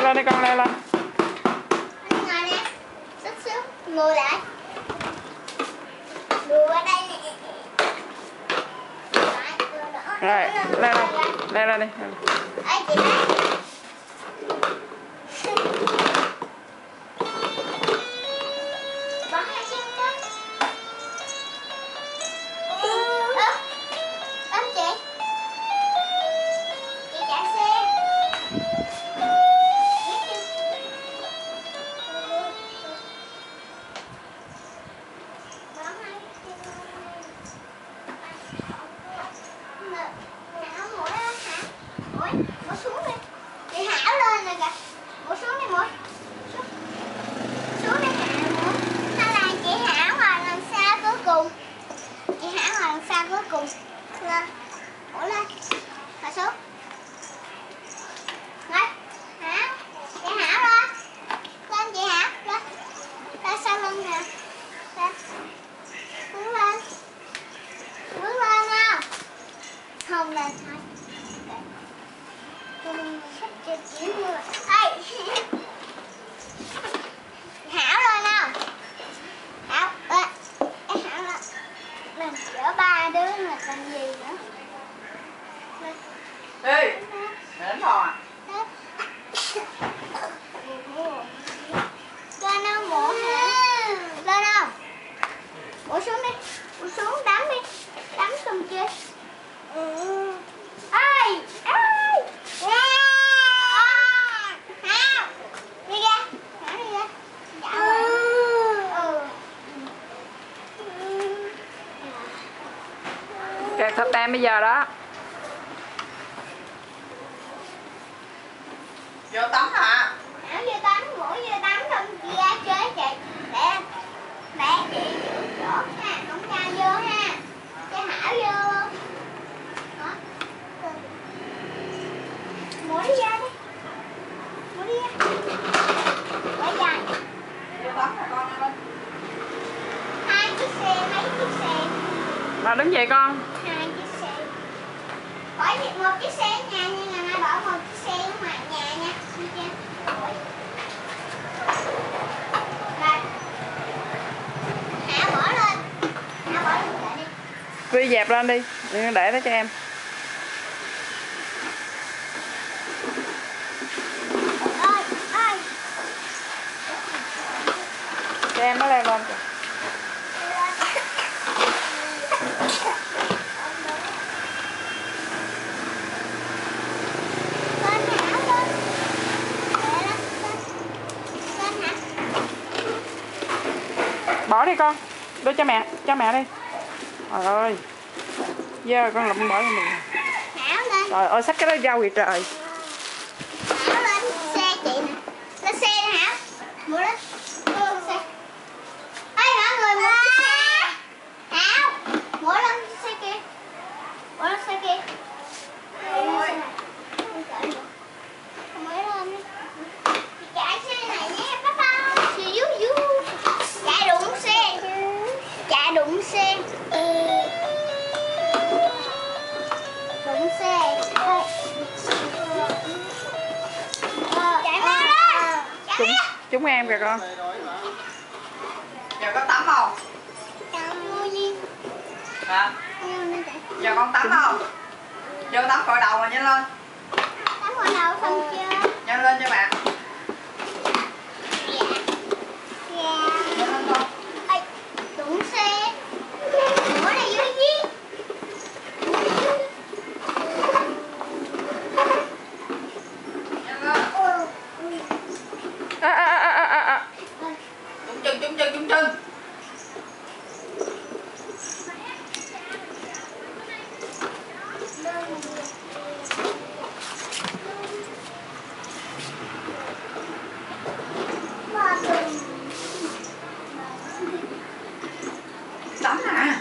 lên đi con, leo lên. Ngồi nè, chút xíu, ngồi lại. Ngồi ở đây nè. Rồi, leo lên đi. Ê chị đấy. Bỏ hai chân lên. Ấm chị. Chị chạy xe. Mũi xuống đi. Chị Hảo lên nè kìa. Mũi xuống đi mũi. Xuống đi Hảo. Hay là chị Hảo vào lần sau cuối cùng. Chị Hảo vào lần sau cuối cùng. Lên. Mũi lên. Rồi xuống. Lên. Hảo. Chị Hảo lên. Lên chị Hảo. Lên. Lên sau lưng nè. Lên. Hướng lên. Hướng lên nào. Không lên thôi. Ê. Hảo lên nào. Hảo lên. Hảo lên. Lên chở ba đứa là làm gì nữa. Lên. Ê, đến phòng à? Lên nào mổ hả? Lên nào. Mổ xuống đi. Mổ xuống đấm đi. Đấm xong chưa? Ê. Ê. Hảo. Đi ra. Hảo đi ra. Kẹt thịt em bây giờ đó. Vô tắm hả? Hảo vô tắm, mũi vô tắm không chị ra chơi chị. Để chị giữ chỗ ha, không cho vô ha. Cho Hảo vô luôn. Đó. Mũi đi ra đi. Mũi đi ra. Quay dài. Vô tắm hả con lên? Hai chiếc xe, mấy chiếc xe. Nào đứng dậy con. Hai chiếc xe. Bỏ một chiếc xe ở nhà nha, ngày mai bỏ một chiếc xe ở ngoài nhà nha. Đi chưa? Rồi. Hảo bỏ lên. Hảo bỏ lên lại đi. Vi dẹp lên đi, để đó cho em. Ơi, ơi. Cho em nó leo lên kìa. Bỏ đi con, đưa cho mẹ đi. Trời ơi, giờ con lụm bỏ cho mình. Hảo lên. Trời ơi, xách cái đó rau vậy trời. Hảo lên xe chị nè. Lên xe nè Hảo. Mua lên. Lên xe. Ê mọi người mua chiếc xe. Hảo. Mua lên xe kia. Mua lên xe kia. Ôi. Mới lên đi. Chị chạy xe này nhé. Bye bye. See you. Chạy đụng xe. Chạy đụng xe. Đụng xe. Chạy mau lên. Chúng em kìa con. Giờ con tắm không? Hả? Giờ con tắm không? Vô tắm cội đầu rồi nhanh lên. Tắm gội đầu xong chưa? Nhanh lên cho bạn. Dạ. Nhanh lên con. Ê, đụng xe. Ủa này dưới gì? Nhanh lên. Trúng chân. Tắm hả?